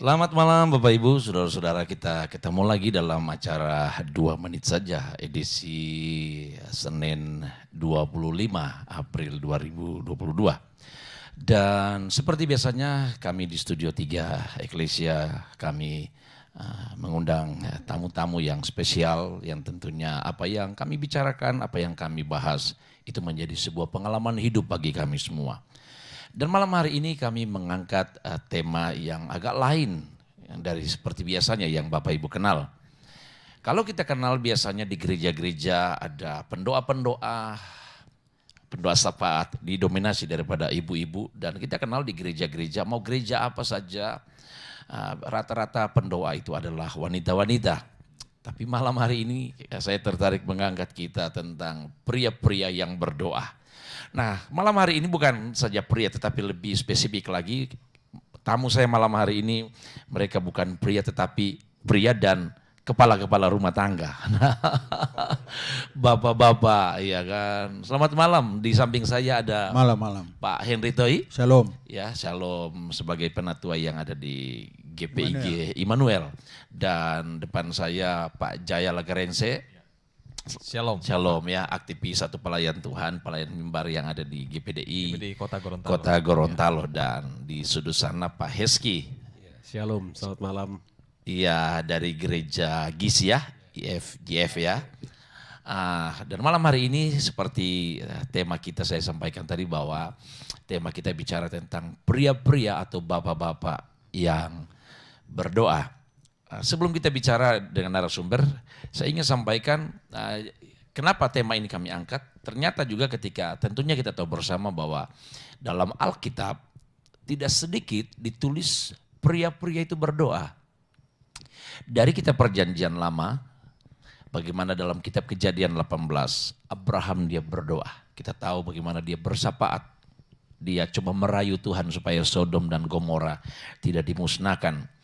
Selamat malam Bapak Ibu, saudara-saudara, kita ketemu lagi dalam acara 2 menit saja edisi Senin 25 April 2022. Dan seperti biasanya kami di Studio 3 Eklesia kami mengundang tamu-tamu yang spesial yang tentunya apa yang kami bicarakan, apa yang kami bahas itu menjadi sebuah pengalaman hidup bagi kami semua. Dan malam hari ini kami mengangkat tema yang agak lain dari seperti biasanya yang Bapak Ibu kenal. Kalau kita kenal biasanya di gereja-gereja ada pendoa-pendoa, pendoa syafaat didominasi daripada ibu-ibu, dan kita kenal di gereja-gereja, mau gereja apa saja, rata-rata pendoa itu adalah wanita-wanita. Tapi malam hari ini saya tertarik mengangkat kita tentang pria-pria yang berdoa. Nah, malam hari ini bukan saja pria tetapi lebih spesifik lagi. Tamu saya malam hari ini mereka bukan pria tetapi pria dan kepala-kepala rumah tangga. Bapak-bapak, ya kan. Selamat malam. Di samping saya ada malam. Pak Henry Toi. Shalom. Ya, shalom sebagai penatua yang ada di GPIG Immanuel. Dan depan saya Pak Jaya Lagarense. Shalom. Shalom ya, aktivis satu pelayan Tuhan, pelayan mimbar yang ada di GPDI Kota Gorontalo. Kota Gorontalo Dan di sudut sana Pak Heski. Shalom, selamat malam. Iya, dari gereja GIS ya, GF ya. Dan malam hari ini seperti tema kita saya sampaikan tadi bahwa tema kita bicara tentang pria-pria atau bapak-bapak yang berdoa. Sebelum kita bicara dengan narasumber, saya ingin sampaikan kenapa tema ini kami angkat. Ternyata juga ketika tentunya kita tahu bersama bahwa dalam Alkitab tidak sedikit ditulis pria-pria itu berdoa. Dari kitab perjanjian lama, bagaimana dalam kitab Kejadian 18, Abraham dia berdoa. Kita tahu bagaimana dia bersapaat. Dia coba merayu Tuhan supaya Sodom dan Gomora tidak dimusnahkan.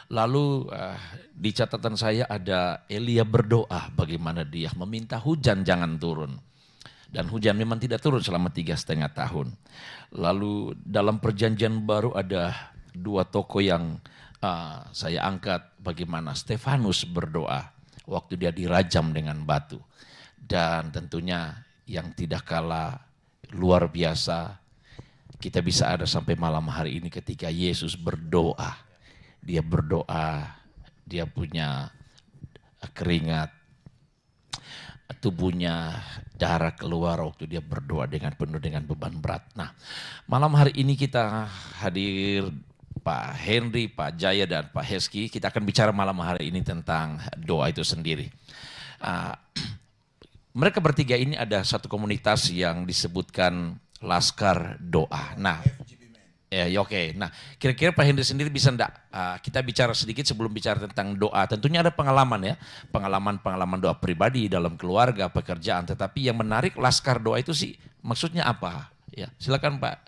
Lalu di catatan saya ada Elia berdoa bagaimana dia meminta hujan jangan turun. Dan hujan memang tidak turun selama 3,5 tahun. Lalu dalam perjanjian baru ada 2 tokoh yang saya angkat bagaimana Stefanus berdoa waktu dia dirajam dengan batu. Dan tentunya yang tidak kalah luar biasa kita bisa ada sampai malam hari ini ketika Yesus berdoa. Dia berdoa, dia punya keringat, tubuhnya darah keluar waktu dia berdoa dengan penuh dengan beban berat. Nah, malam hari ini kita hadir Pak Henry, Pak Jaya, dan Pak Heski. Kita akan bicara malam hari ini tentang doa itu sendiri. Mereka bertiga ini ada satu komunitas yang disebutkan Laskar Doa. Nah, oke. Nah, kira-kira Pak Henry sendiri bisa enggak kita bicara sedikit sebelum bicara tentang doa. Tentunya ada pengalaman ya, pengalaman doa pribadi dalam keluarga, pekerjaan. Tetapi yang menarik Laskar Doa itu sih maksudnya apa? Ya, silakan Pak.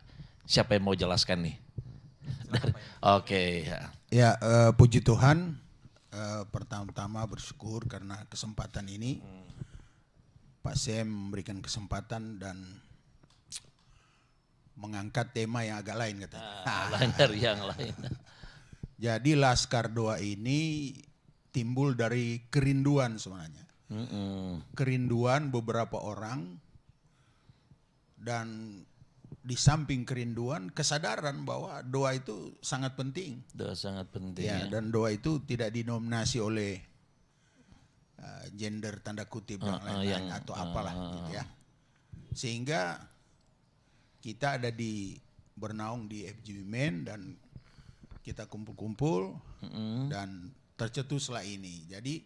Siapa yang mau jelaskan nih? Oke. Ya, puji Tuhan. Pertama-tama bersyukur karena kesempatan ini. Pak Sam memberikan kesempatan dan mengangkat tema yang agak lain katanya. Lain dari yang lain. Jadi Laskar Doa ini timbul dari kerinduan sebenarnya. Kerinduan beberapa orang dan di samping kerinduan kesadaran bahwa doa itu sangat penting. Doa sangat penting ya. Dan doa itu tidak dinominasi oleh gender tanda kutip dan lain-lain atau apalah gitu ya. Sehingga kita ada bernaung di FGB Men dan kita kumpul-kumpul dan tercetuslah ini. Jadi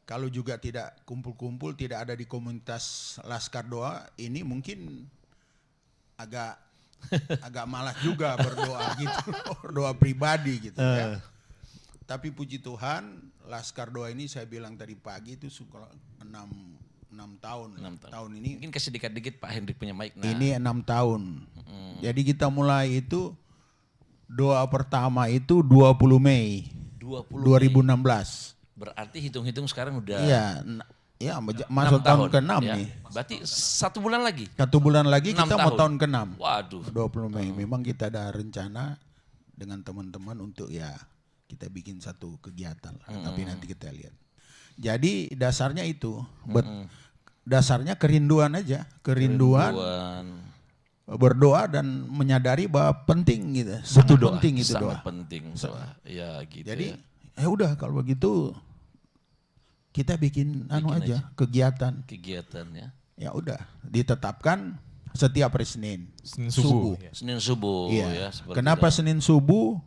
kalau juga tidak kumpul-kumpul, tidak ada di komunitas Laskar Doa ini mungkin agak malas juga berdoa gitu, berdoa pribadi gitu ya. Tapi puji Tuhan, Laskar Doa ini saya bilang tadi pagi itu suka 6 tahun. Tahun ini. Mungkin kasih dikit Pak Henry punya mic. Nah. Ini 6 tahun. Jadi kita mulai itu doa pertama itu 20 Mei 2016. Berarti hitung-hitung sekarang udah. Iya, masuk tahun ke-6 ya. nih. Berarti 1 bulan lagi. 1 bulan lagi kita mau tahun ke-6. Waduh. 20 Mei. Memang kita ada rencana dengan teman-teman untuk ya kita bikin satu kegiatan lah. Tapi nanti kita lihat. Jadi dasarnya itu, dasarnya kerinduan aja, kerinduan. Berdoa dan menyadari bahwa penting gitu, sangat doa, penting itu sangat doa. penting doa. Ya gitu. Jadi ya. udah kalau begitu kita bikin aja kegiatan. Kegiatannya. Ya udah ditetapkan setiap hari Senin subuh. Ya. Senin subuh Iya. ya. Seperti Kenapa itu. Senin subuh?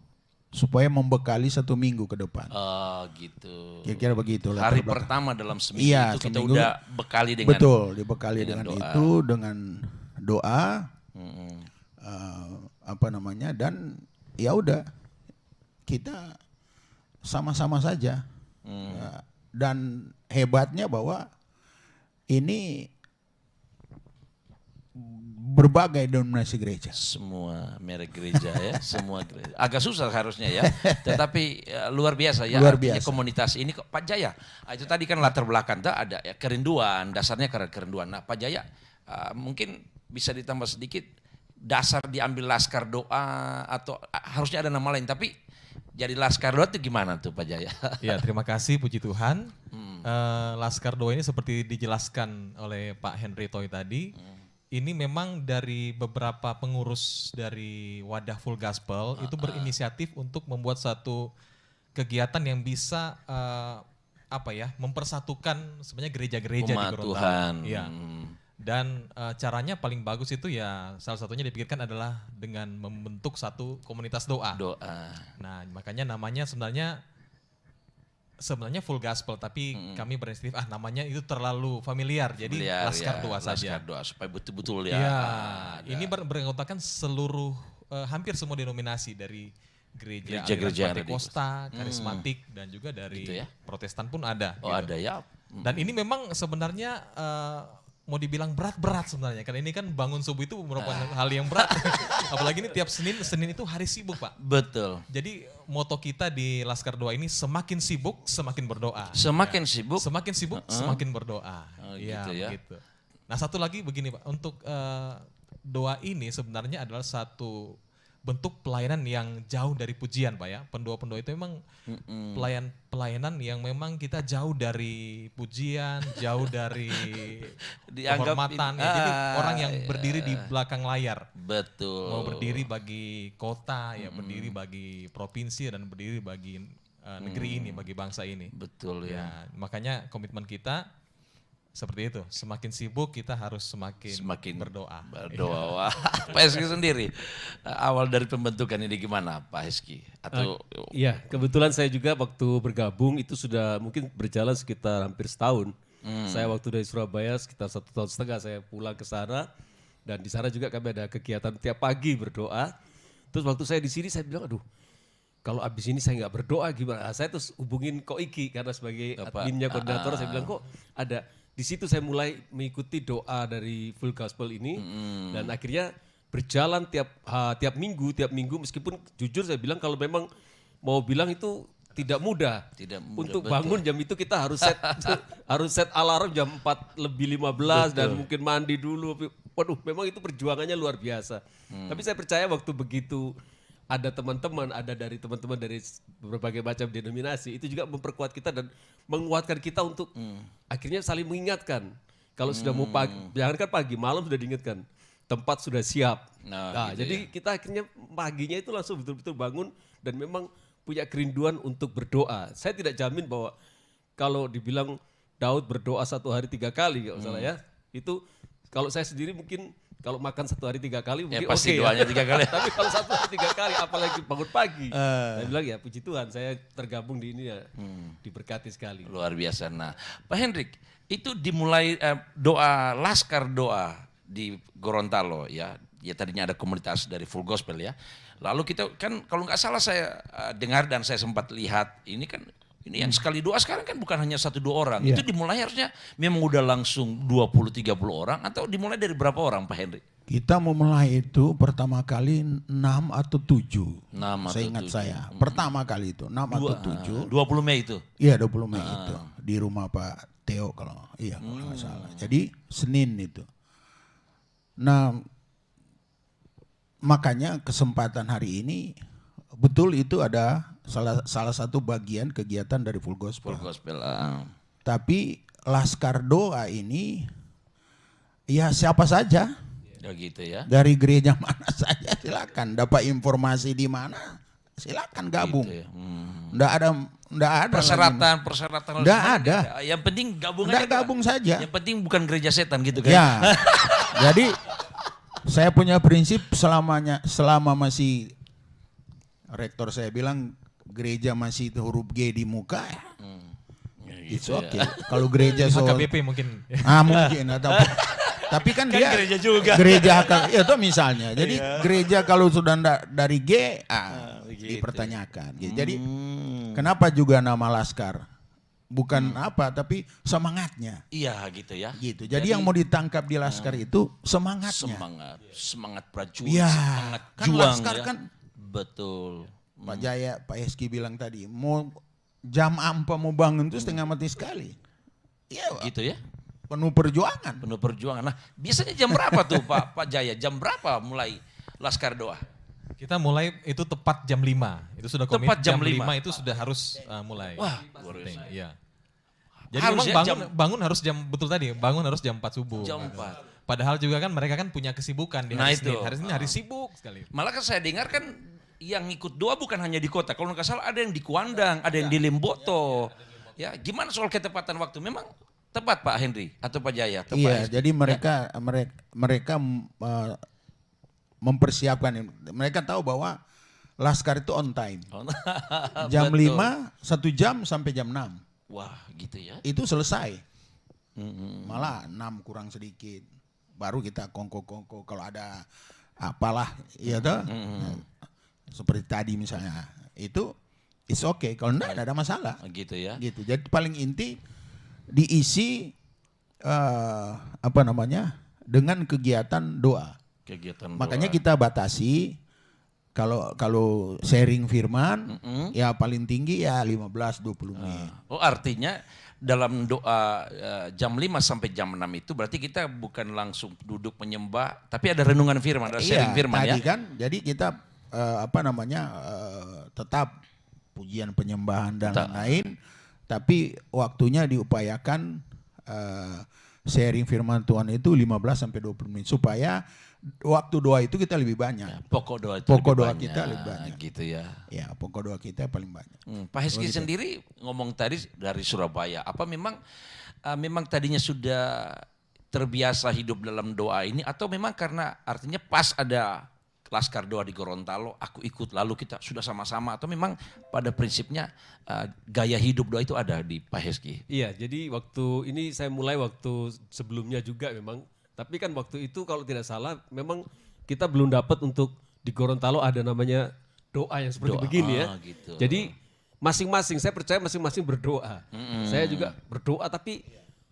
Supaya membekali 1 minggu ke depan. Oh gitu. Kira-kira begitu lah. Hari pertama dalam seminggu Iya, itu kita seminggu. udah bekali dengan. Betul, dibekali dengan doa. itu, dengan doa. Dan ya udah kita sama-sama saja. Dan hebatnya bahwa ini berbagai denominasi gereja. Semua merek gereja ya, semua gereja. Agak susah harusnya ya, tetapi luar biasa ya. Luar Artinya biasa. komunitas ini kok Pak Jaya. Itu tadi kan latar belakang ada ya kerinduan, dasarnya karena kerinduan. Nah Pak Jaya mungkin bisa ditambah sedikit dasar diambil Laskar Doa atau harusnya ada nama lain, tapi jadi Laskar Doa itu gimana tuh Pak Jaya? Ya, terima kasih, puji Tuhan. Laskar Doa ini seperti dijelaskan oleh Pak Henry Toy tadi, ini memang dari beberapa pengurus dari Wadah Full Gospel itu berinisiatif untuk membuat satu kegiatan yang bisa mempersatukan sebenarnya gereja-gereja di Umat Gorontalo. Tuhan. Iya. Dan caranya paling bagus itu ya salah satunya dipikirkan adalah dengan membentuk satu komunitas doa. Nah, makanya namanya sebenarnya Full Gospel, tapi kami berinisiatif namanya itu terlalu familiar, jadi Laskar Doa saja. Laskar Doa supaya betul-betul ya. Ya, ini beranggotakan seluruh hampir semua denominasi dari gereja Pentakosta, karismatik dan juga dari Gitu ya? Protestan pun ada. Oh ada ya. Dan ini memang sebenarnya mau dibilang berat sebenarnya, karena ini kan bangun subuh itu merupakan hal yang berat. Apalagi ini tiap Senin itu hari sibuk Pak. Betul. Jadi moto kita di Laskar Doa ini semakin sibuk semakin berdoa. Semakin sibuk. Semakin sibuk semakin berdoa. Gitu ya. Begitu. Nah satu lagi begini Pak, untuk doa ini sebenarnya adalah satu bentuk pelayanan yang jauh dari pujian Pak ya. Pendoa-pendoa itu memang pelayanan yang memang kita jauh dari pujian, jauh dari kehormatan. Jadi orang yang berdiri di belakang layar. Betul. Mau berdiri bagi kota, ya berdiri bagi provinsi dan berdiri bagi negeri ini, bagi bangsa ini. Betul ya. Makanya komitmen kita seperti itu, semakin sibuk kita harus semakin berdoa. Wah, Pak Heski sendiri awal dari pembentukan ini gimana Pak Heski? Atau Iya, kebetulan saya juga waktu bergabung itu sudah mungkin berjalan sekitar hampir setahun. Saya waktu dari Surabaya sekitar 1,5 tahun saya pulang ke sana, dan di sana juga kami ada kegiatan tiap pagi berdoa. Terus waktu saya di sini saya bilang, aduh, kalau abis ini saya nggak berdoa gimana? Saya terus hubungin Ko Iki karena sebagai adminnya, koordinator, saya bilang kok ada. Di situ saya mulai mengikuti doa dari Full Gospel ini, dan akhirnya berjalan tiap minggu meskipun jujur saya bilang kalau memang mau bilang itu tidak mudah. Untuk betul. bangun jam itu kita harus set alarm jam 4:15 dan mungkin mandi dulu. Waduh, memang itu perjuangannya luar biasa. Tapi saya percaya waktu begitu ada dari teman-teman dari berbagai macam denominasi, itu juga memperkuat kita dan menguatkan kita untuk akhirnya saling mengingatkan. Kalau sudah mau pagi, jangankan pagi, malam sudah diingatkan. Tempat sudah siap. Nah gitu jadi kita akhirnya paginya itu langsung betul-betul bangun dan memang punya kerinduan untuk berdoa. Saya tidak jamin bahwa kalau dibilang Daud berdoa 1 hari 3 kali, kalau salah ya, itu kalau saya sendiri mungkin kalau makan 1 hari 3 kali mungkin pasti oke doanya ya. 3 kali. Tapi kalau 1 hari 3 kali apalagi bangun pagi. Saya bilang ya puji Tuhan saya tergabung di ini ya, diberkati sekali. Luar biasa. Nah Pak Hendrik, itu dimulai doa Laskar Doa di Gorontalo ya. Ya tadinya ada komunitas dari Full Gospel ya. Lalu kita kan kalau nggak salah saya dengar dan saya sempat lihat ini kan ini yang sekali doa sekarang kan bukan hanya 1-2 orang. Iya. Itu dimulai harusnya memang udah langsung 20-30 orang atau dimulai dari berapa orang Pak Hendrik? Kita memulai itu pertama kali 6 atau 7. 6 saya atau ingat 7. Saya. Pertama kali itu 6 atau 7. 20 Mei itu? Iya 20 Mei itu. Di rumah Pak Theo kalau nggak salah. Jadi Senin itu. Nah makanya kesempatan hari ini betul itu ada salah satu bagian kegiatan dari Full Gospel. Full gospel. Tapi Laskar Doa ini ya siapa saja Ya gitu ya. dari gereja mana saja silakan, dapat informasi di mana silakan gabung. Gitu ya. Nggak ada Persyaratan. Nggak harus ada. Yang penting gabung Nggak aja, Pak. gabung saja. Yang penting bukan gereja setan gitu kan. Ya. Jadi saya punya prinsip selama masih rektor saya bilang gereja masih huruf G di muka ya. It's gitu okay. Kalau gereja HKBP mungkin. mungkin atau tapi kan dia gereja juga. Gereja ya itu misalnya. Jadi gereja kalau sudah dari G begitu. dipertanyakan. Gitu. Jadi kenapa juga nama Laskar? Bukan apa tapi semangatnya. Iya gitu ya. Gitu. Jadi yang mau ditangkap di Laskar itu semangatnya. Semangat prajurit, Ya, semangat kan juang Laskar ya. kan Betul. Pak Jaya, Pak Eski bilang tadi, mau jam apa mau bangun itu setengah mati sekali. Iya, Gitu ya. penuh perjuangan. Penuh perjuangan. Nah, biasanya jam berapa tuh Pak Jaya? Jam berapa mulai Laskar Doa? Kita mulai itu tepat jam 5. Itu sudah komit. Tepat jam 5. Itu sudah harus mulai. Wah, luar biasa. Iya. Jadi Harus memang ya, bangun harus jam betul tadi, bangun harus jam 4 subuh. Jam 4. Padahal juga kan mereka kan punya kesibukan di Nah, hari itu. Senin. Hari Senin hari sibuk sekali. Malah kan saya dengar kan yang ikut doa bukan hanya di kota. Kalau nggak salah ada yang di Kuandang, ada yang di Limboto. Ya, gimana soal ketepatan waktu? Memang tepat Pak Henry atau Pak Jaya? Atau Pak Iya, Eski? jadi mereka mempersiapkan. Mereka tahu bahwa Laskar itu on time. Jam Betul. 5, 1 jam sampai jam 6. Wah, gitu ya. Itu selesai. Malah 6 kurang sedikit. Baru kita kongko-kongko kalau ada apalah, iya toh. Seperti tadi misalnya. Itu it's okay. Kalau enggak ada masalah. Gitu ya. Gitu. Jadi paling inti diisi dengan kegiatan doa. Kegiatan Makanya doa. kita batasi kalau sharing firman ya paling tinggi ya 15-20 menit. Oh, artinya dalam doa jam 5 sampai jam 6 itu berarti kita bukan langsung duduk menyembah, tapi ada renungan firman, ada sharing firman tadi ya. kan jadi kita tetap pujian penyembahan dan lain-lain, tapi waktunya diupayakan sharing firman Tuhan itu 15 sampai 20 menit supaya waktu doa itu kita lebih banyak. Ya, pokok doa itu Pokok lebih doa banyak, kita lebih banyak. Gitu ya. Ya, pokok doa kita paling banyak. Pak Heski sendiri ngomong tadi dari Surabaya, apa memang tadinya sudah terbiasa hidup dalam doa ini atau memang karena artinya pas ada Laskar Doa di Gorontalo, aku ikut lalu kita sudah sama-sama atau memang pada prinsipnya gaya hidup doa itu ada di Pak Heski? Iya, jadi waktu ini saya mulai waktu sebelumnya juga memang. Tapi kan waktu itu kalau tidak salah memang kita belum dapat untuk di Gorontalo ada namanya doa yang seperti begini ya. Gitu. Jadi masing-masing, saya percaya masing-masing berdoa. Saya juga berdoa tapi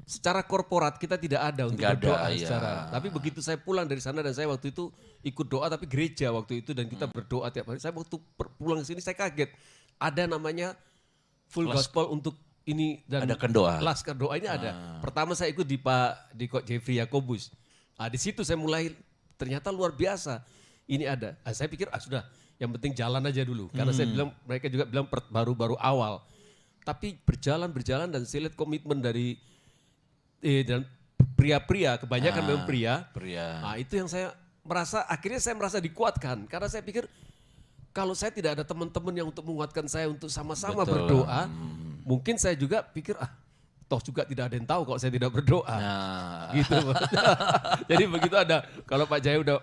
secara korporat kita tidak ada untuk Nggak ada, berdoa ya. secara. Tapi begitu saya pulang dari sana dan saya waktu itu ikut doa tapi gereja waktu itu dan kita berdoa tiap hari. Saya waktu pulang ke sini saya kaget. Ada namanya full gospel untuk ini dan Adakan doa. Laskar Doa ini ada. Pertama saya ikut di Kok Jeffrey Yakobus. Di situ saya mulai ternyata luar biasa. Ini ada. Saya pikir sudah yang penting jalan aja dulu. Karena saya bilang mereka juga bilang baru-baru awal. Tapi berjalan dan saya lihat komitmen dari dan pria-pria, kebanyakan memang pria. Nah, itu yang akhirnya saya merasa dikuatkan. Karena saya pikir kalau saya tidak ada teman-teman yang untuk menguatkan saya untuk sama-sama berdoa, mungkin saya juga pikir toh juga tidak ada yang tahu kalau saya tidak berdoa. Gitu. Jadi begitu ada, kalau Pak Jaya udah,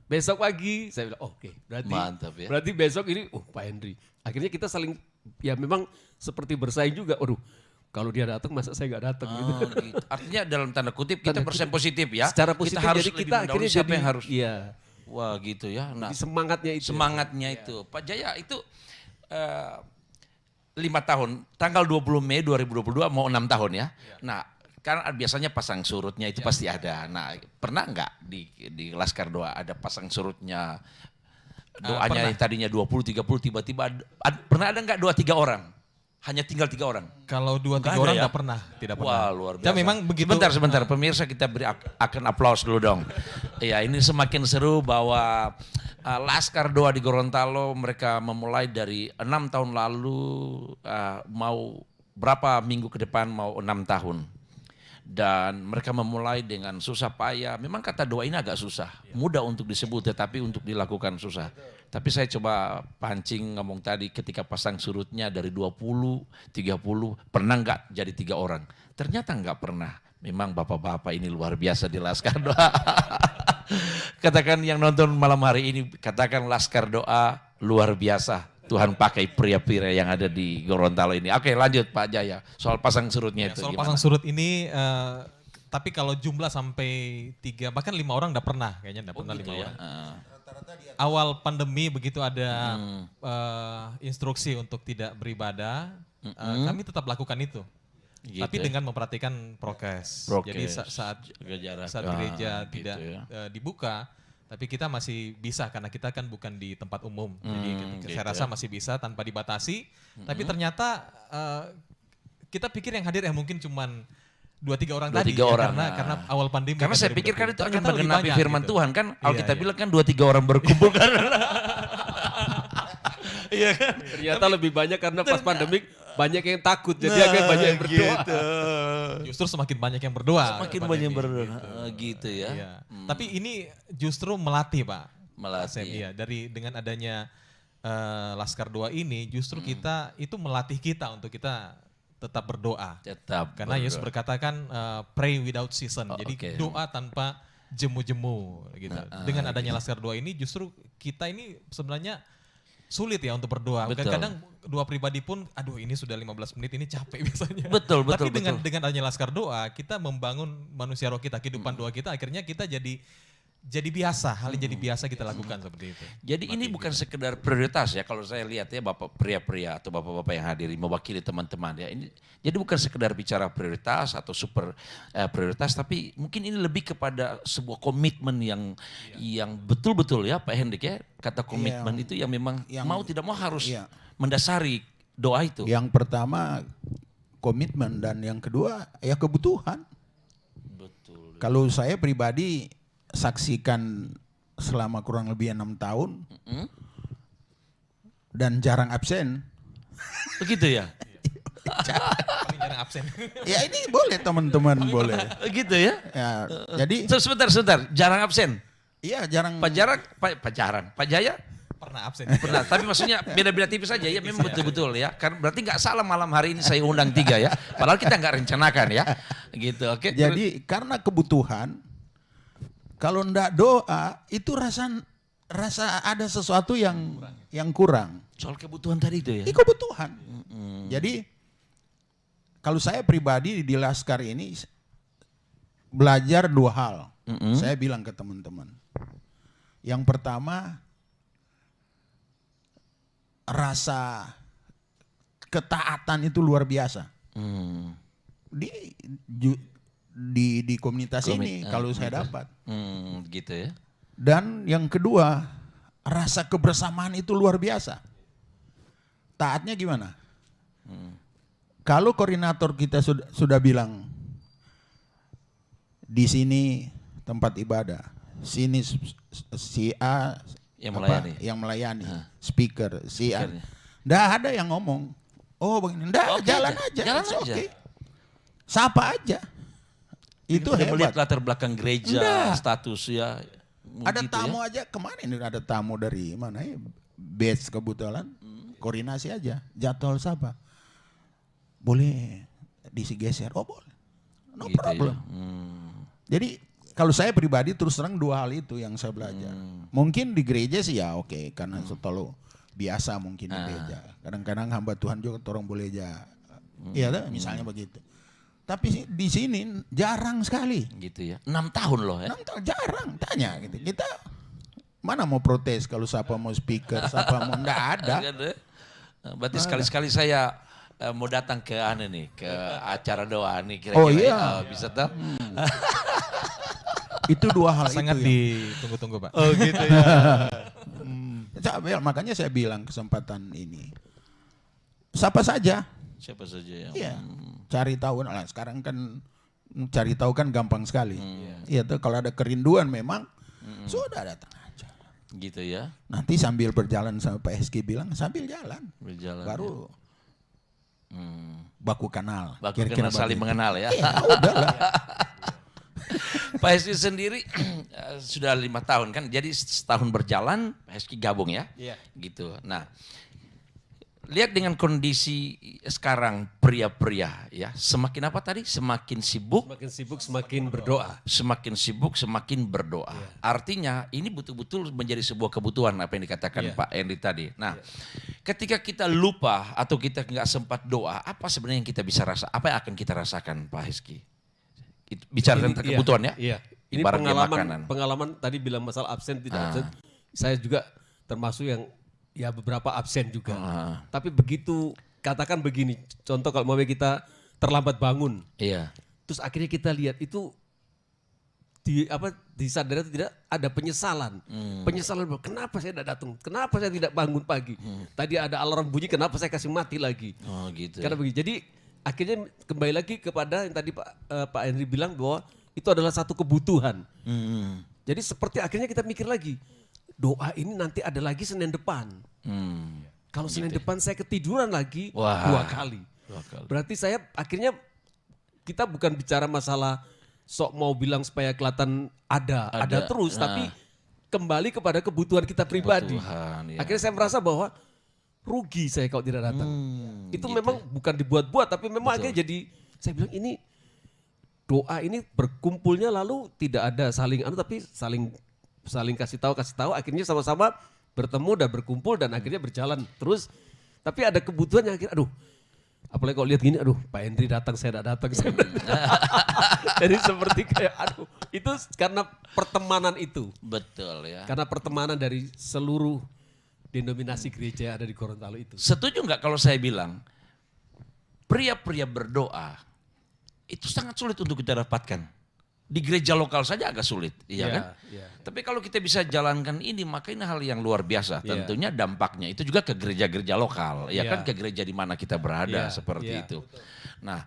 besok pagi, saya bilang oke, berarti Mantap ya. berarti besok ini, Pak Henry. Akhirnya kita saling, ya memang seperti bersaing juga, kalau dia datang masa saya nggak datang gitu. Gitu. Artinya dalam tanda kutip kita bersen positif ya. Secara positif kita harus jadi lebih kita mendahului akhirnya siapa jadi, yang harus. iya. Wah gitu ya. Nah, Jadi semangatnya itu. Pak Jaya itu 5 tahun, tanggal 20 Mei 2022 mau 6 tahun ya. Nah, kan biasanya pasang surutnya itu pasti ada. Nah, pernah nggak di Laskar Doa ada pasang surutnya doanya yang tadinya 20, 30 tiba-tiba pernah ada nggak 2-3 orang? Hanya tinggal 3 orang. Kalau 2-3 Nggak ada orang ya? nggak pernah, tidak pernah. Wah luar biasa. Ya memang begitu. Sebentar pemirsa kita beri akan aplaus dulu dong. Ya ini semakin seru bahwa Laskar Doa di Gorontalo mereka memulai dari 6 tahun lalu, mau berapa minggu ke depan mau 6 tahun. Dan mereka memulai dengan susah payah. Memang kata doa ini agak susah, mudah untuk disebut tetapi untuk dilakukan susah. Tapi saya coba pancing ngomong tadi ketika pasang surutnya dari 20, 30, pernah nggak jadi 3 orang? Ternyata nggak pernah. Memang bapak-bapak ini luar biasa di Laskar Doa. Katakan yang nonton malam hari ini, katakan Laskar Doa luar biasa. Tuhan pakai pria-pria yang ada di Gorontalo ini. Oke, lanjut Pak Jaya. Soal pasang surutnya itu Soal gimana? pasang surut ini, tapi kalau jumlah sampai 3 bahkan 5 orang enggak pernah, kayaknya enggak pernah 5 ya. orang. Awal pandemi begitu ada instruksi untuk tidak beribadah, kami tetap lakukan itu. Gitu Tapi ya. dengan memperhatikan prokes. Jadi saat gereja tidak gitu ya. dibuka, tapi kita masih bisa karena kita kan bukan di tempat umum. Jadi gitu saya rasa masih bisa tanpa dibatasi. Tapi ternyata kita pikir yang hadir mungkin cuman 2-3 orang 2-3 tadi ya, orang, karena awal pandemi. Karena saya dari pikir kan itu akan ternyata lebih menggenapi banyak firman gitu. Tuhan kan. Alkitab Iya. bilang kan 2-3 orang berkumpul kan. Iya kan? Ternyata lebih banyak karena pas pandemik banyak yang takut, jadi akhirnya banyak yang berdoa. Justru semakin banyak yang berdoa. Semakin kepada banyak ini, berdoa gitu. gitu ya. Iya. Tapi ini justru melatih Pak. Melatih. Asep, iya. Dengan adanya Laskar Doa ini justru kita itu melatih kita untuk kita tetap berdoa. Tetap. Karena Yesus berkata kan pray without season. Jadi oke. doa tanpa jemu-jemu gitu. Dengan adanya Laskar Doa ini justru kita ini sebenarnya sulit ya untuk berdoa. Betul. Kadang doa pribadi pun aduh ini sudah 15 menit ini capek biasanya. Betul, Tapi betul. dengan adanya Laskar Doa kita membangun manusia roh kita, kehidupan doa kita akhirnya kita jadi biasa, hal yang jadi biasa kita lakukan seperti itu. Jadi ini bukan sekedar prioritas ya, kalau saya lihat ya bapak pria-pria atau bapak-bapak yang hadiri mewakili teman-teman ya. Ini jadi bukan sekedar bicara prioritas atau super prioritas, tapi mungkin ini lebih kepada sebuah komitmen yang betul-betul ya Pak Hendrik ya. Kata komitmen itu yang memang mau tidak mau harus mendasari doa itu. Yang pertama komitmen dan yang kedua ya kebutuhan. Betul. Kalau saya pribadi saksikan selama kurang lebih 6 tahun dan jarang absen. Begitu ya? Kami jarang absen. Ya ini boleh teman-teman boleh. Gitu ya? Ya, jadi Sebentar, jarang absen. iya jarang. Pak Jaya Pernah absen. pernah, tapi maksudnya beda-beda tipis saja ya, memang betul-betul ya. Kan berarti nggak salah malam hari ini saya undang 3 ya. Padahal kita nggak rencanakan ya. Gitu, oke. Jadi karena kebutuhan, kalau ndak doa itu rasa ada sesuatu yang kurang. Soal kebutuhan tadi itu ya. Ini kebutuhan. Jadi kalau saya pribadi di Laskar ini belajar 2 hal. Saya bilang ke teman-teman. Yang pertama rasa ketaatan itu luar biasa. Di komunitas ini kalau saya dapat. Gitu ya. Dan yang kedua, rasa kebersamaan itu luar biasa. Taatnya gimana? Kalau koordinator kita sudah bilang di sini tempat ibadah, sini si A yang melayani, speaker, si A. Nggak ada yang ngomong, oh begini, nggak, jalan aja. Okay. Sapa aja. Itu Kita hebat. melihat latar belakang gereja, Nggak. status ya. Ada gitu tamu ya. aja kemarin ada tamu dari mana ya? Batch kebetulan. Koordinasi aja. Jadwal siapa? Boleh digeser. Oh boleh. No Gitu problem. ya. Jadi kalau saya pribadi terus terang 2 hal itu yang saya belajar. Mungkin di gereja sih ya oke, karena selalu biasa mungkin di gereja. Kadang-kadang hamba Tuhan juga orang boleh aja. Iya misalnya begitu. Tapi di sini jarang sekali. Gitu ya. 6 tahun loh ya. 6 tahun jarang tanya gitu. Kita mana mau protes kalau siapa mau speaker, siapa mau enggak ada. Berarti sekali-sekali saya mau datang ke ke acara doa nih kira-kira. Oh iya. Bisa tahu? Itu 2 hal Sangat itu. ditunggu-tunggu Pak. Oh gitu ya. Makanya saya bilang kesempatan ini. Siapa saja. Siapa saja yang Iya. Cari tahu. Nah, sekarang kan cari tahu kan gampang sekali. Iya tuh kalau ada kerinduan memang sudah datang aja. Gitu ya. Nanti sambil berjalan sama Pak SK bilang sambil jalan. Berjalan. Baru baku kenal. Baku kenal, saling begitu. mengenal ya. Ya udahlah. Pak Heski sendiri sudah 5 tahun kan, jadi setahun berjalan Pak Heski gabung ya, Iya. gitu. Nah, lihat dengan kondisi sekarang pria-pria ya, semakin apa tadi? Semakin sibuk, Semakin sibuk semakin berdoa. semakin sibuk semakin berdoa. Artinya ini betul-betul menjadi sebuah kebutuhan apa yang dikatakan Iya. Pak Henry tadi. Nah, ketika kita lupa atau kita nggak sempat doa, apa sebenarnya yang kita bisa rasa? Apa yang akan kita rasakan Pak Heski? Bicara tentang kebutuhan ya? Iya. Ini Ibaratnya makanan. pengalaman tadi bilang masalah absen tidak absen. Saya juga termasuk yang ya beberapa absen juga. Tapi begitu katakan begini, contoh kalau mau kita terlambat bangun, Iya. terus akhirnya kita lihat itu disadari atau tidak ada penyesalan. Penyesalan bahwa kenapa saya tidak datang? Kenapa saya tidak bangun pagi? Tadi ada alarm bunyi, kenapa saya kasih mati lagi? Oh gitu. Karena begitu. Jadi akhirnya kembali lagi kepada yang tadi Pak Henry bilang bahwa itu adalah satu kebutuhan. Jadi seperti akhirnya kita mikir lagi, doa ini nanti ada lagi Senin depan. Kalau Senin depan saya ketiduran lagi Wah. 2 kali. 2 kali. Berarti saya akhirnya kita bukan bicara masalah sok mau bilang supaya kelihatan ada terus, tapi kembali kepada kebutuhan kita pribadi. Kebutuhan, ya. Akhirnya saya merasa bahwa rugi saya kalau tidak datang. Itu memang bukan dibuat-buat, tapi memang akhirnya jadi, saya bilang ini doa ini berkumpulnya lalu tidak ada saling tapi saling kasih tahu, akhirnya sama-sama bertemu dan berkumpul dan akhirnya berjalan terus. Tapi ada kebutuhan yang akhirnya, aduh, apalagi kalau lihat gini, aduh Pak Henry datang, saya tidak datang. Jadi seperti kayak, aduh, itu karena pertemanan itu. Betul ya. Karena pertemanan dari seluruh denominasi gereja yang ada di Gorontalo itu. Setuju nggak kalau saya bilang pria-pria berdoa itu sangat sulit untuk kita dapatkan. Di gereja lokal saja agak sulit, iya kan? Iya. Tapi kalau kita bisa jalankan ini, maka ini hal yang luar biasa. Iya. Tentunya dampaknya itu juga ke gereja-gereja lokal, ya Iya. kan, ke gereja di mana kita berada Iya, seperti iya. itu. Nah,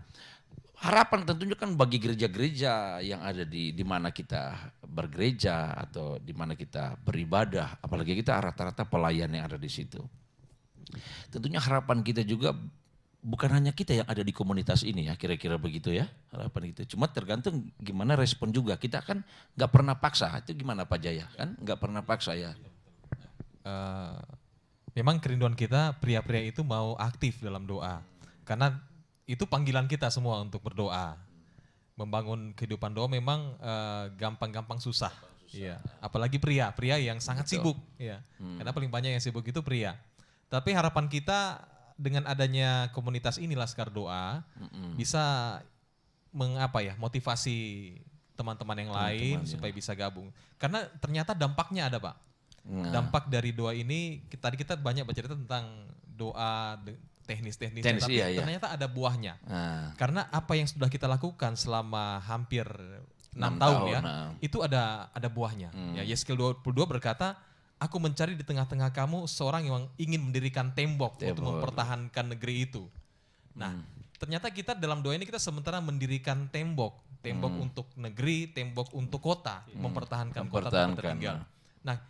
harapan tentunya kan bagi gereja-gereja yang ada di mana kita bergereja atau di mana kita beribadah, apalagi kita rata-rata pelayan yang ada di situ. Tentunya harapan kita juga bukan hanya kita yang ada di komunitas ini ya, kira-kira begitu ya harapan itu. Cuma tergantung gimana respon juga. Kita kan nggak pernah paksa. Itu gimana Pak Jaya kan? Nggak pernah paksa ya. Memang kerinduan kita pria-pria itu mau aktif dalam doa. Karena itu panggilan kita semua untuk berdoa. Membangun kehidupan doa memang gampang-gampang susah. Iya. Apalagi pria yang sangat sibuk. Iya. Karena paling banyak yang sibuk itu pria. Tapi harapan kita dengan adanya komunitas ini Laskar Doa bisa motivasi teman-teman yang lain supaya bisa gabung. Karena ternyata dampaknya ada Pak. Dampak dari doa ini, tadi kita banyak bercerita tentang doa teknis-teknis, tapi ternyata ada buahnya. Karena apa yang sudah kita lakukan selama hampir 6 tahun ya, itu ada buahnya. Ya, Yeskel 22 berkata, aku mencari di tengah-tengah kamu seorang yang ingin mendirikan tembok untuk mempertahankan negeri itu. Nah, ternyata kita dalam doa ini kita sementara mendirikan tembok untuk negeri, tembok untuk kota, mempertahankan kota tempat kita tinggal. Nah,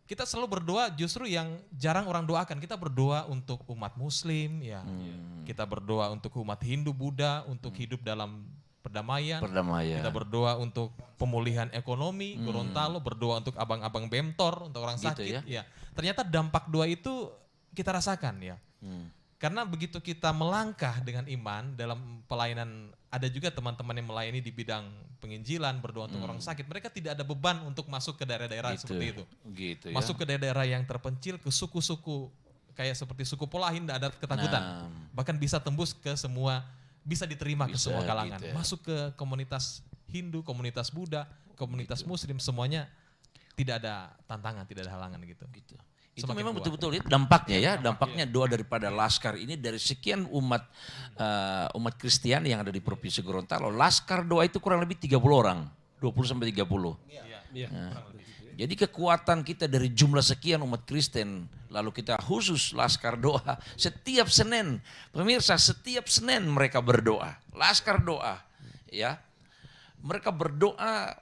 kita selalu berdoa justru yang jarang orang doakan. Kita berdoa untuk umat Muslim, ya. Kita berdoa untuk umat Hindu, Buddha, untuk hidup dalam perdamaian. Kita berdoa untuk pemulihan ekonomi, Gorontalo, berdoa untuk abang-abang Bemtor, untuk orang sakit. Gitu ya? Ternyata dampak doa itu kita rasakan ya. Karena begitu kita melangkah dengan iman dalam pelayanan, ada juga teman-teman yang melayani di bidang penginjilan, berdoa untuk orang sakit. Mereka tidak ada beban untuk masuk ke daerah-daerah seperti itu. Gitu ya. Masuk ke daerah-daerah yang terpencil, ke suku-suku kayak seperti suku Polahin, tidak ada ketakutan. Bahkan bisa tembus ke semua, bisa diterima ke semua kalangan. Gitu ya. Masuk ke komunitas Hindu, komunitas Buddha, komunitas Muslim, semuanya tidak ada tantangan, tidak ada halangan gitu. Itu Semakin memang kuat. betul-betul itu dampaknya ya, dampaknya doa daripada Laskar ini dari sekian umat Kristen yang ada di Provinsi Gorontalo. Laskar doa itu kurang lebih 30 orang, 20 sampai 30. Iya. Jadi kekuatan kita dari jumlah sekian umat Kristen, lalu kita khusus Laskar doa setiap Senin. Pemirsa, setiap Senin mereka berdoa, Laskar doa, ya. Mereka berdoa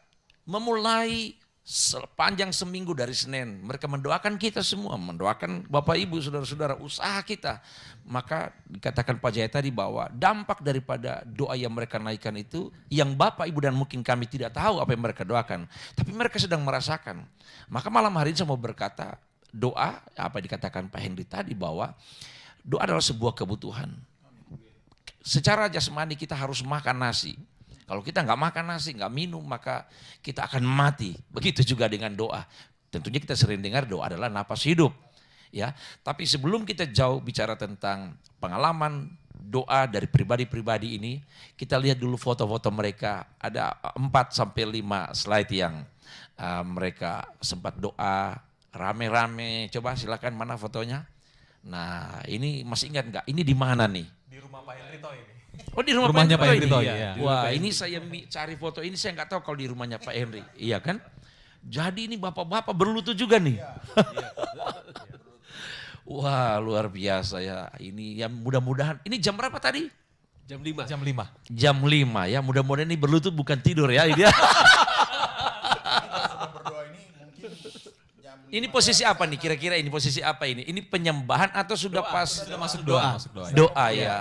memulai Sepanjang seminggu dari Senin, mereka mendoakan kita semua, mendoakan Bapak Ibu, saudara-saudara, usaha kita. Maka dikatakan Pak Jaya tadi bahwa dampak daripada doa yang mereka naikkan itu, yang Bapak Ibu dan mungkin kami tidak tahu apa yang mereka doakan. Tapi mereka sedang merasakan. Maka malam hari ini saya mau berkata, doa, apa dikatakan Pak Henry tadi bahwa doa adalah sebuah kebutuhan. Secara jasmani kita harus makan nasi. Kalau kita nggak makan nasi, nggak minum, maka kita akan mati. Begitu juga dengan doa. Tentunya kita sering dengar doa adalah napas hidup. Ya, tapi sebelum kita jauh bicara tentang pengalaman doa dari pribadi-pribadi ini, kita lihat dulu foto-foto mereka. Ada 4-5 slide yang mereka sempat doa rame-rame. Coba silakan, mana fotonya? Nah, ini masih ingat nggak? Ini di mana nih? Di rumah Pak Henry Toy ini. Oh, di Rumahnya Pak Henry ini. Toy, iya. Wah, ini saya cari foto ini, saya nggak tahu kalau di rumahnya Pak Henry. Iya kan? Jadi ini bapak-bapak berlutut juga nih. Wah, luar biasa ya. Ini yang mudah-mudahan, ini jam berapa tadi? Jam 5. Jam 5. Jam 5 ya, mudah-mudahan ini berlutut bukan tidur ya. Ini, ini posisi apa nih kira-kira, ini posisi apa ini? Ini penyembahan atau sudah pas? Sudah masuk doa. Masuk doa. Doa ya.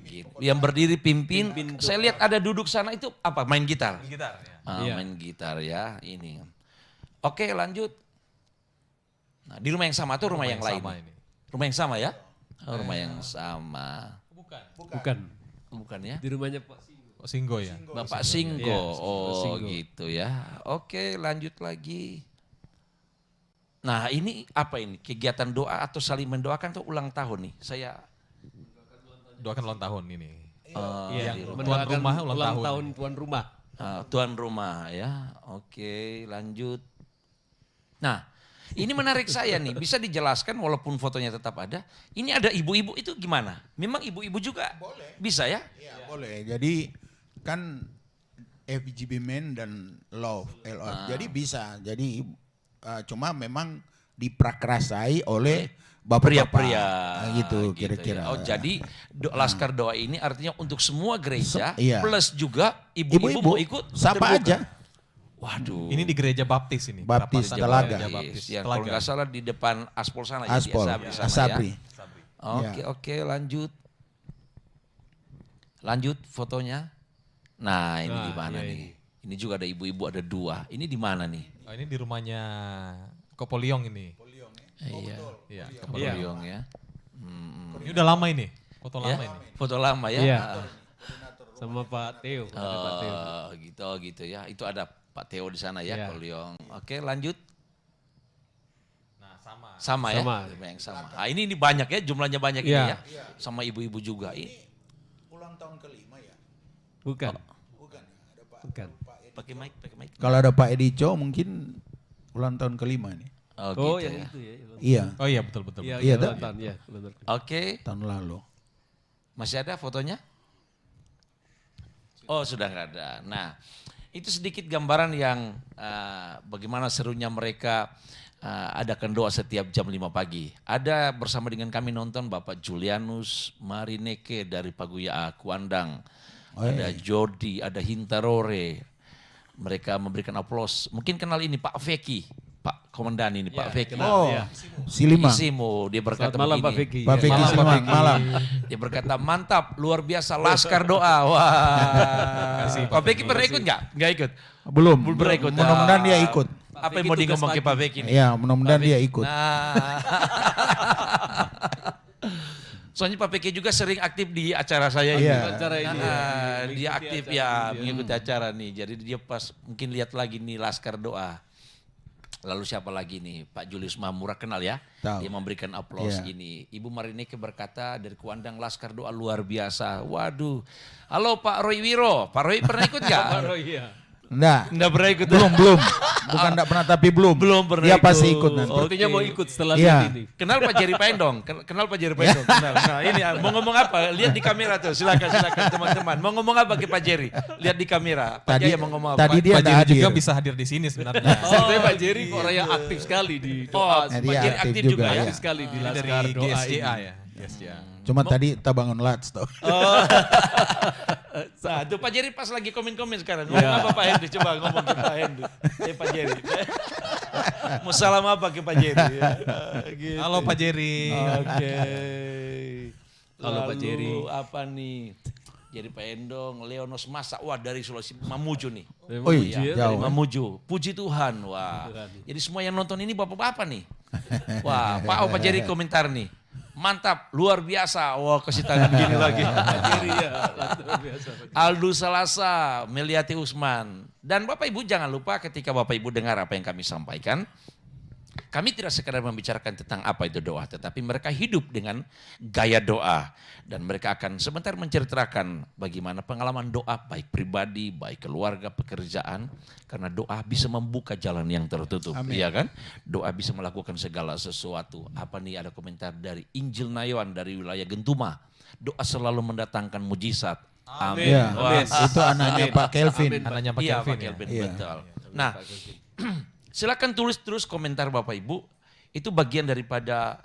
Gitu. Yang berdiri pimpin, saya lihat ada duduk sana itu apa? Main gitar? Gitar ya. Main gitar ya ini. Oke, lanjut. Nah, di rumah yang sama atau rumah yang lain? Sama ini. Rumah yang sama ya? Oh, rumah yang sama. Bukan ya? Di rumahnya Pak Oh, Singgo ya. Bapak Singgo. Iya, Oh, Singgo. gitu ya. Oke, lanjut lagi. Nah, ini apa ini? Kegiatan doa atau saling mendoakan atau ulang tahun nih? Saya Doakan ulang tahun ini. Iya, Tuan mendoakan rumah ulang ulang tahun. tahun tuan rumah. tuan rumah ya. Oke, lanjut. Nah, ini menarik saya nih. Bisa dijelaskan walaupun fotonya tetap ada. Ini ada ibu-ibu itu gimana? Memang ibu-ibu juga Boleh. bisa ya? Iya, boleh. Jadi kan FGB Men dan Love, LOF. Jadi bisa. Jadi cuma memang diprakrasai oleh bapak-bapak. Pria-pria. Nah, gitu kira-kira. Ya. Oh, jadi Laskar Doa ini artinya untuk semua gereja Iya. plus juga ibu-ibu mau ikut siapa terbuka. aja. Waduh. Ini di gereja baptis ini. Baptis Baptis Telaga. Gereja Baptis Yang Telaga. kalau nggak salah di depan Aspol sana Aspol, ya. di Asabri sana Asabri. ya. Oke, lanjut. Lanjut fotonya. Nah, ini Nah, di mana iya, nih? Ini juga ada ibu-ibu, ada 2. Ini di mana nih? Oh, ini di rumahnya Kopoliong ini. Iya. Iya. Kepoliong ya. Ini udah lama ini. Foto lama Ya, ini. foto lama ya. Iya. Ah. Sama Pak Teo. Ada Pak Teo. Gitu ya. Itu ada Pak Teo di sana ya, Iya. Koliong. Oke, lanjut. Nah, sama. Sama ya, Sama. Rumah yang sama. Nah, ini banyak ya, jumlahnya banyak ini Iya. ya. Sama ibu-ibu juga. Ulang tahun kelima ya? Bukan. Bukan. Ada Pak. Bukan. Pakai mic. Kalau ada Pak Edico mungkin ulang tahun kelima nih. Oh, gitu yang ya. itu ya. Iya, Oh iya betul. Iya, Iya, ulang dah. tahun, ya, benar. Oke, tahun lalu. masih ada fotonya? Oh, sudah nggak ada. Nah, itu sedikit gambaran yang bagaimana serunya mereka adakan doa setiap jam 5 pagi. Ada bersama dengan kami nonton Bapak Julianus Marineke dari Paguya Kuandang. Ada Jody, ada Hintarore. Mereka memberikan aplaus. Mungkin kenal ini Pak Veki. Pak Komandan ini, Pak Veki. Oh, Iya. Silima. Isimo, dia berkata Selamat malam Pak begini. Vicky. Pak Vicky Malam, Pak Silimang, Vicky. malam. Dia berkata mantap, luar biasa Laskar Doa. Wah. Pak Veki pernah ikut nggak? Nggak ikut. Belum. Pernah ikut. Mudah-mudahan dia ikut. Apa yang mau Vicky ngomong ke tugas Pak Veki nih? Iya, mudah-mudahan dia ikut. Nah. Soalnya Pak Veki juga sering aktif di acara saya ini. Iya. Acara ini ya. Dia aktif ya mengikuti acara nih. Jadi dia pas mungkin lihat lagi nih Laskar Doa. Lalu siapa lagi nih? Pak Julius Mamura kenal ya? Tahu. Dia memberikan aplaus Iya. ini. Ibu Marineke berkata dari Kuandang Laskar Doa luar biasa. Waduh. Halo Pak Roy Wiro. Pak Roy pernah ikut nggak? Oh iya. Enggak. Nggak pernah ikut. Belum. Bukan enggak pernah tapi belum. Belum pernah Dia ikut. pasti ikut nanti. Sepertinya Oke. mau ikut setelah Iya. ini. Kenal Pak Jerry Paen dong. Kenal Pak Jerry Paen dong. Kenal. Nah ini mau ngomong apa? Lihat di kamera tuh. Silakan teman-teman. Mau ngomong apa ke Pak Jerry? Lihat di kamera. Pak Tadi Jaya mau ngomong apa? tadi dia Pak ada Jerry juga hadir. bisa hadir di sini sebenarnya. Sebenarnya Pak Jerry orang yang aktif sekali di Oh, doa. Pak dia Jerry aktif aktif juga, juga ya. iya. Aktif sekali di Ini dari Laskar Doa GSJA ini. ya. GSJA. Cuma tadi kita bangun lats tuh. Nah, itu Pak Jerry pas lagi komen-komen sekarang. Ngomong apa Pak Hendy? Coba ngomong ke Pak Hendy. Pak Jerry. Mau salam apa ke Pak Jerry? Ya, gitu. Halo Pak Jerry. Oke. Halo, Pak Jerry. Lalu apa nih? Jadi Pak Endong, Leonos Masa, wah dari Sulawesi Mamuju nih. Oh Dari iya, jauh. Mamuju. Puji Tuhan, wah. Jadi semua yang nonton ini bapak-bapak nih. Wah, Pak Jerry komentar nih. Mantap, luar biasa. Wah, kasih tangan gini lagi. Luar biasa. Aldo Salasa, Meliati Usman. Dan Bapak Ibu jangan lupa ketika Bapak Ibu dengar apa yang kami sampaikan, kami tidak sekadar membicarakan tentang apa itu doa, tetapi mereka hidup dengan gaya doa. Dan mereka akan sebentar menceritakan bagaimana pengalaman doa, baik pribadi, baik keluarga, pekerjaan. Karena doa bisa membuka jalan yang tertutup, iya kan? Doa bisa melakukan segala sesuatu. Apa nih, ada komentar dari Injil Nayawan dari wilayah Gentuma. Doa selalu mendatangkan mujizat. Amin. Ya, Wah, itu anaknya Pak Kelvin. Anaknya Pak iya, Kelvin Pak ya. Kelvin, Iya. betul. Nah, silakan tulis terus komentar Bapak Ibu. Itu bagian daripada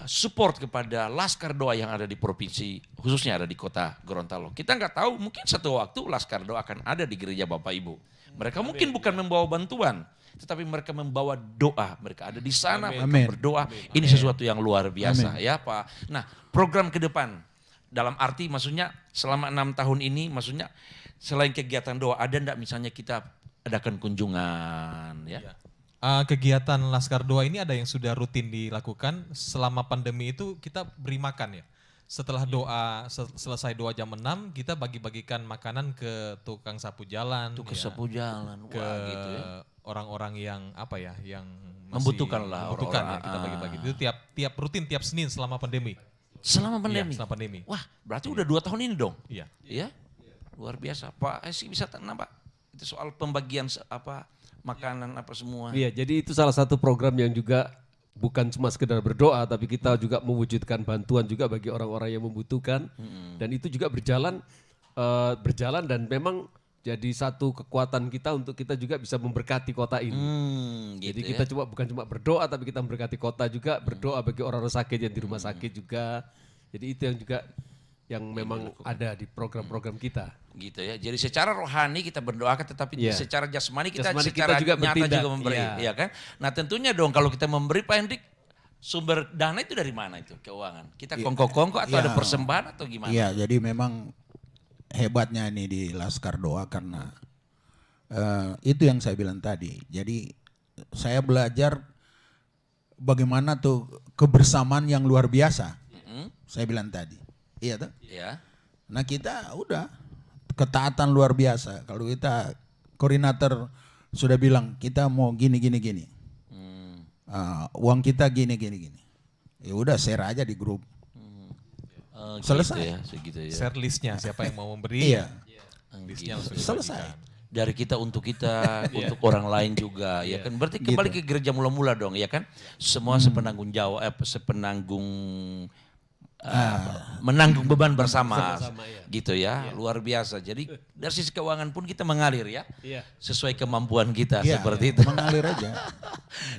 support kepada Laskar Doa yang ada di provinsi, khususnya ada di kota Gorontalo. Kita nggak tahu, mungkin satu waktu Laskar Doa akan ada di gereja Bapak Ibu. Mereka mungkin bukan membawa bantuan, tetapi mereka membawa doa. Mereka ada di sana, mereka Amin. berdoa. Ini sesuatu yang luar biasa, ya Pak. Nah, program ke depan, dalam arti maksudnya selama 6 tahun ini, maksudnya selain kegiatan doa, ada enggak misalnya kita adakan kunjungan, ya? Kegiatan Laskar Doa ini ada yang sudah rutin dilakukan selama pandemi itu kita beri makan ya. Setelah doa selesai doa jam 6 kita bagi-bagikan makanan ke tukang sapu jalan, Itu ke ya, sapu jalan, ke wah gitu ya. orang-orang yang apa ya, yang Membutuhkan lah membutuhkan orang-orang. ya, kita bagi-bagi. Itu tiap rutin tiap Senin selama pandemi. Selama pandemi? Iya, selama pandemi. Wah, berarti udah 2 tahun ini dong? Iya. Iya? Luar biasa. Pak Esi bisa nambah? Itu soal pembagian makanan apa semua. Iya, jadi itu salah satu program yang juga bukan cuma sekedar berdoa, tapi kita juga mewujudkan bantuan juga bagi orang-orang yang membutuhkan. Dan itu juga berjalan dan memang jadi satu kekuatan kita untuk kita juga bisa memberkati kota ini. Gitu Jadi ya. kita bukan cuma berdoa, tapi kita memberkati kota juga, berdoa bagi orang-orang sakit yang di rumah sakit juga. Jadi itu yang juga yang memang ada di program-program kita. Gitu ya. Jadi secara rohani kita berdoakan, tetapi Iya. secara jasmani kita Jasmani secara kita juga nyata bertindak. juga memberi, Iya. ya kan? Nah, tentunya dong kalau kita memberi Pak Hendrik, sumber dana itu dari mana itu? Keuangan. Kita kongko-kongko atau Iya. ada persembahan atau gimana? Iya, jadi memang hebatnya ini di Laskar Doa karena itu yang saya bilang tadi. Jadi saya belajar bagaimana tuh kebersamaan yang luar biasa. Saya bilang tadi. Iya tuh. Ya. Nah kita udah ketaatan luar biasa. Kalau kita koordinator sudah bilang kita mau gini. Uang kita gini. Ya udah share aja di grup. Selesai. Gitu ya, segitu ya. Share listnya siapa yang mau memberi. Iya. Listnya langsung Selesai. dibagikan. Dari kita untuk kita, untuk orang lain juga, ya kan. Berarti kembali ke gereja mula-mula dong, ya kan. Semua sepenanggung jawab, menanggung beban bersama, gitu ya. Luar biasa. Jadi dari sisi keuangan pun kita mengalir ya, sesuai kemampuan kita Iya, seperti itu. mengalir aja.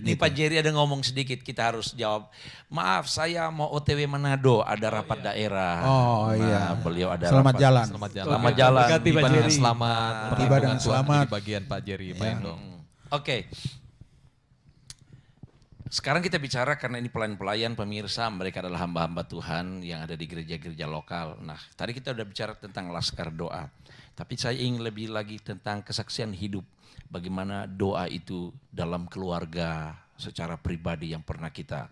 Nih Pak Jerry ada ngomong sedikit, kita harus jawab. Maaf, saya mau OTW Manado, ada rapat daerah. Oh Nah, iya. beliau ada Selamat rapat. jalan. Selamat jalan. Selamat jalan. Berkati Pak Tiba dengan Jerry. selamat. Tiba Perlindungan dengan Tuhan selamat. di bagian Pak Jerry, Pak Endong. Oke. Sekarang kita bicara karena ini pelayan-pelayan pemirsa, mereka adalah hamba-hamba Tuhan yang ada di gereja-gereja lokal. Nah, tadi kita udah bicara tentang Laskar Doa. Tapi saya ingin lebih lagi tentang kesaksian hidup. Bagaimana doa itu dalam keluarga secara pribadi yang pernah kita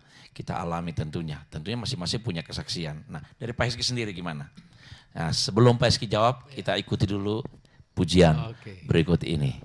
alami tentunya. Tentunya masing-masing punya kesaksian. Nah, dari Pak Heski sendiri gimana? Nah, sebelum Pak Heski jawab, kita ikuti dulu pujian Oke. berikut ini.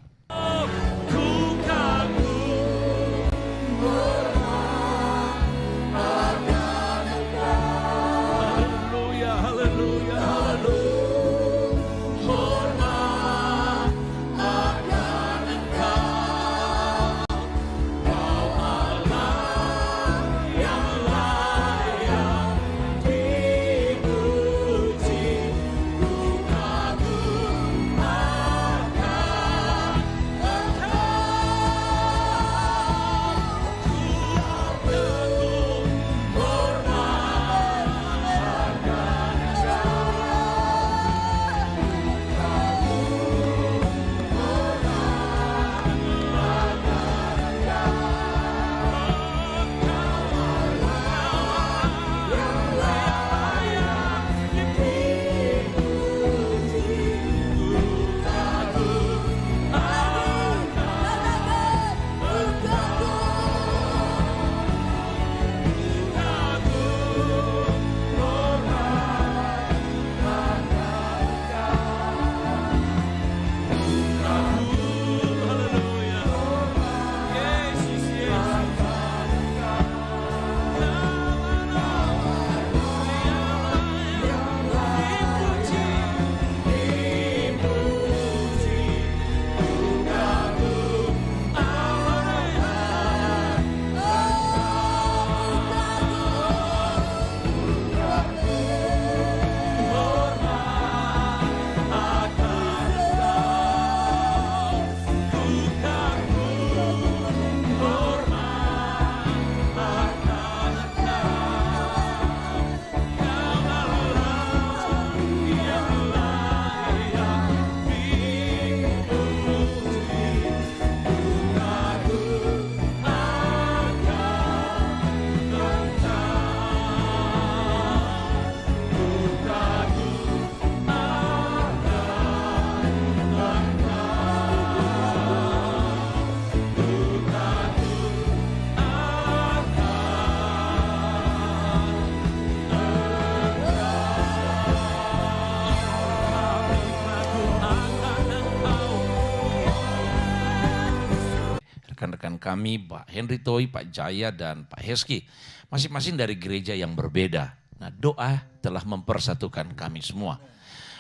rekan kami Pak Henry Toy, Pak Jaya, dan Pak Heski. Masing-masing dari gereja yang berbeda. Nah, doa telah mempersatukan kami semua.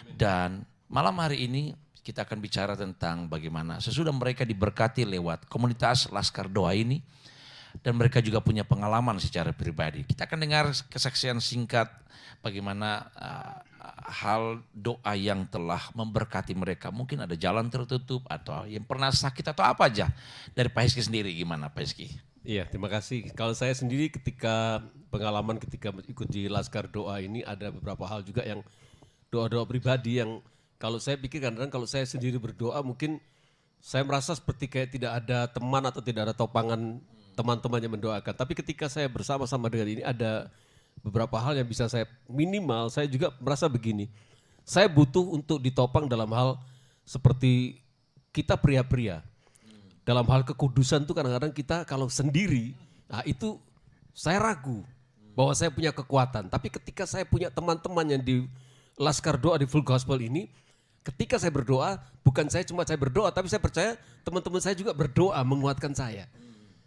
Dan malam hari ini kita akan bicara tentang bagaimana sesudah mereka diberkati lewat komunitas Laskar Doa ini, dan mereka juga punya pengalaman secara pribadi. Kita akan dengar kesaksian singkat bagaimana hal doa yang telah memberkati mereka. Mungkin ada jalan tertutup atau yang pernah sakit atau apa aja. Dari Pak Heski sendiri gimana Pak Heski? Iya, terima kasih. Kalau saya sendiri ketika pengalaman ketika ikut di Laskar Doa ini ada beberapa hal juga yang doa-doa pribadi yang kalau saya pikir kadang-kadang kalau saya sendiri berdoa mungkin saya merasa seperti kayak tidak ada teman atau tidak ada topangan teman-teman yang mendoakan. Tapi ketika saya bersama-sama dengan ini ada beberapa hal yang bisa saya minimal, saya juga merasa begini. Saya butuh untuk ditopang dalam hal seperti kita pria-pria. Dalam hal kekudusan itu kadang-kadang kita kalau sendiri, nah itu saya ragu bahwa saya punya kekuatan. Tapi ketika saya punya teman-teman yang di Laskar Doa di Full Gospel ini, ketika saya berdoa, bukan saya berdoa, tapi saya percaya teman-teman saya juga berdoa menguatkan saya.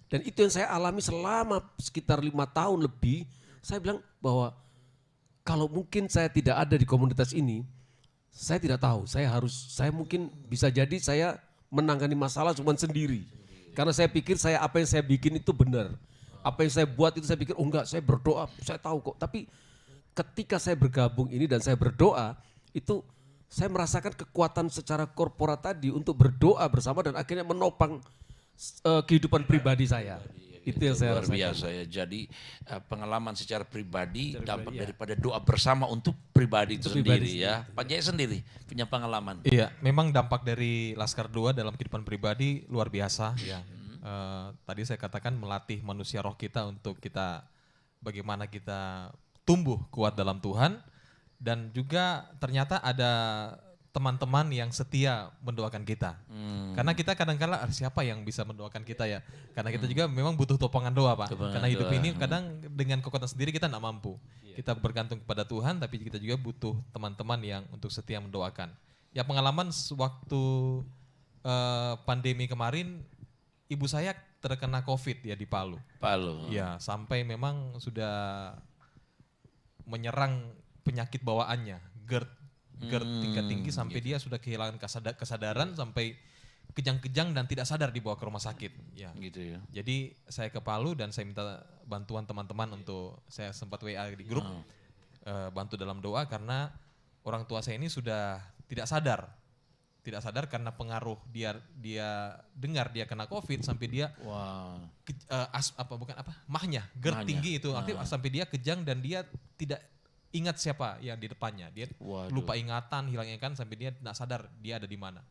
Dan itu yang saya alami selama sekitar 5 tahun lebih. Saya bilang bahwa kalau mungkin saya tidak ada di komunitas ini, saya tidak tahu. Saya mungkin bisa jadi saya menangani masalah cuma sendiri. Karena saya pikir apa yang saya bikin itu benar. Apa yang saya buat itu saya pikir, oh enggak, saya berdoa, saya tahu kok. Tapi ketika saya bergabung ini dan saya berdoa, itu saya merasakan kekuatan secara korporat tadi untuk berdoa bersama dan akhirnya menopang kehidupan pribadi saya. Itu yang saya luar rasakan. biasa ya. Jadi pengalaman secara pribadi dampak daripada doa bersama untuk pribadi itu sendiri ya. Pak Jaya sendiri punya pengalaman. Iya, memang dampak dari Laskar Doa dalam kehidupan pribadi luar biasa ya. Tadi saya katakan melatih manusia roh kita untuk kita bagaimana kita tumbuh kuat dalam Tuhan, dan juga ternyata ada teman-teman yang setia mendoakan kita. Karena kita kadang-kala siapa yang bisa mendoakan kita ya? Karena kita juga memang butuh topangan doa Pak. Karena hidup ini kadang dengan kekuatan sendiri kita tidak mampu. Kita bergantung kepada Tuhan, tapi kita juga butuh teman-teman yang untuk setia mendoakan. Ya pengalaman waktu pandemi kemarin, ibu saya terkena COVID ya di Palu. Ya sampai memang sudah menyerang penyakit bawaannya, GERD tingkat tinggi sampai dia sudah kehilangan kesadaran sampai kejang-kejang dan tidak sadar dibawa ke rumah sakit. Ya. Gitu ya. Jadi saya ke Palu dan saya minta bantuan teman-teman untuk saya sempat WA di grup bantu dalam doa karena orang tua saya ini sudah tidak sadar karena pengaruh dia dengar dia kena COVID sampai dia mahnya GERD tinggi itu aktif sampai dia kejang dan dia tidak ingat siapa yang di depannya. Dia lupa ingatan, hilang ingatan sampai dia tidak sadar dia ada di mana.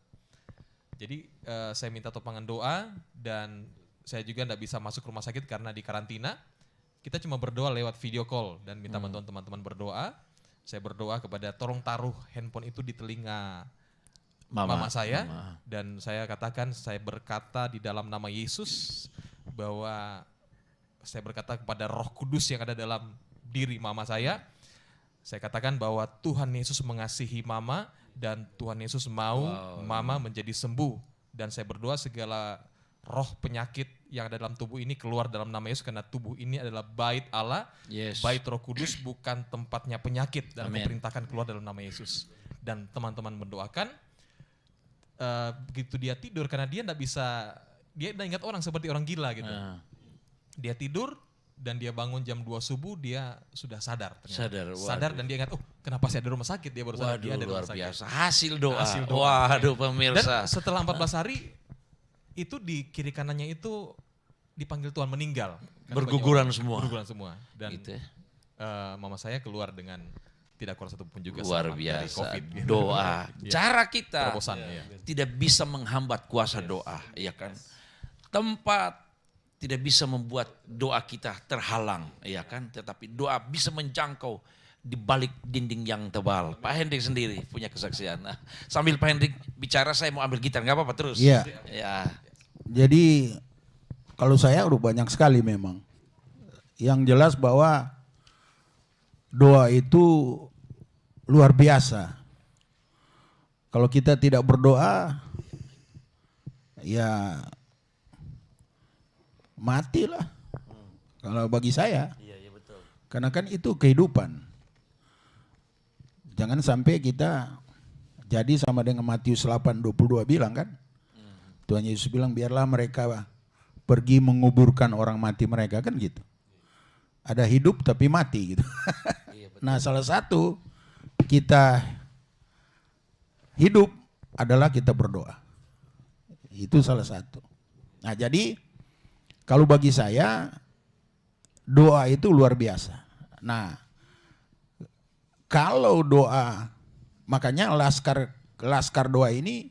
Jadi saya minta topangan doa dan saya juga tidak bisa masuk rumah sakit karena di karantina. Kita cuma berdoa lewat video call dan minta bantuan teman-teman berdoa. Saya berdoa kepada tolong taruh handphone itu di telinga mama saya. Dan saya katakan, saya berkata di dalam nama Yesus bahwa saya berkata kepada Roh Kudus yang ada dalam diri mama saya. Saya katakan bahwa Tuhan Yesus mengasihi mama dan Tuhan Yesus mau mama menjadi sembuh. Dan saya berdoa segala roh penyakit yang ada dalam tubuh ini keluar dalam nama Yesus karena tubuh ini adalah bait Allah, bait Roh Kudus, bukan tempatnya penyakit. Dan kuperintahkan keluar dalam nama Yesus. Dan teman-teman mendoakan, begitu dia tidur karena dia tidak bisa, dia tidak ingat orang seperti orang gila gitu. Dia tidur, dan dia bangun jam 2 subuh dia sudah sadar. Sadar dan dia ingat, kenapa saya ada rumah sakit? Dia baru sadar dia ada rumah sakit. Biasa. Hasil doa. Waduh pemirsa. Dan setelah 14 hari itu di kiri kanannya itu dipanggil Tuhan meninggal. Berguguran semua. Dan gitu ya. Mama saya keluar dengan tidak kurang satu pun juga luar biasa. Dari COVID. Doa. Cara kita tidak bisa menghambat kuasa doa, ya kan? Tempat tidak bisa membuat doa kita terhalang, ya kan? Tetapi doa bisa menjangkau di balik dinding yang tebal. Pak Hendrik sendiri punya kesaksian. Nah, sambil Pak Hendrik bicara, saya mau ambil gitar, nggak apa-apa terus. Iya. Ya. Jadi kalau saya udah banyak sekali memang. Yang jelas bahwa doa itu luar biasa. Kalau kita tidak berdoa, ya matilah. Kalau bagi saya. Iya, iya betul. Karena kan itu kehidupan. Jangan sampai kita jadi sama dengan Matius 8:22 bilang kan. Tuhan Yesus bilang biarlah mereka pergi menguburkan orang mati mereka kan gitu. Ada hidup tapi mati gitu. Nah salah satu kita hidup adalah kita berdoa. Itu salah satu. Nah jadi kalau bagi saya doa itu luar biasa. Nah kalau doa, makanya laskar doa ini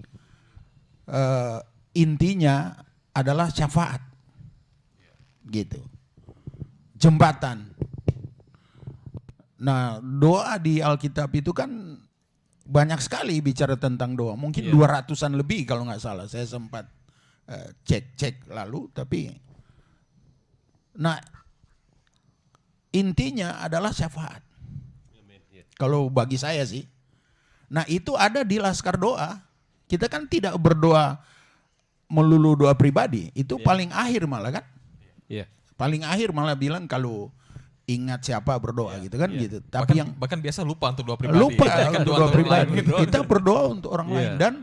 intinya adalah syafaat. Gitu. Jembatan. Nah doa di Alkitab itu kan banyak sekali bicara tentang doa. Mungkin 200-an lebih kalau nggak salah. Saya sempat cek lalu. Tapi nah intinya adalah syafaat. Kalau bagi saya sih. Nah itu ada di laskar doa. Kita kan tidak berdoa melulu doa pribadi. Itu paling akhir malah kan. Paling akhir malah bilang kalau ingat siapa berdoa gitu kan gitu. Tapi bahkan biasa lupa untuk doa pribadi. Lupa untuk doa pribadi. Gitu. Kita berdoa untuk orang lain dan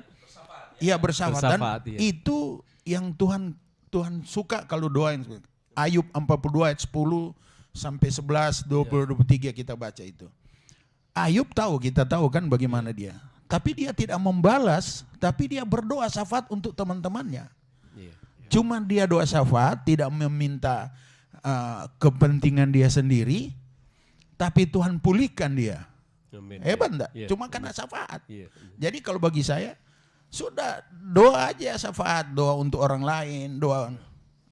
bersyafaat. Dan itu yang Tuhan suka kalau doa yang Ayub 42 ayat 10 sampai 11, 20, 23 kita baca itu. Ayub kita tahu kan bagaimana dia. Tapi dia tidak membalas, tapi dia berdoa syafaat untuk teman-temannya. Cuma dia doa syafaat, tidak meminta kepentingan dia sendiri, tapi Tuhan pulihkan dia. Hebat enggak? Cuma karena syafaat. Jadi kalau bagi saya, sudah doa aja syafaat, doa untuk orang lain, doa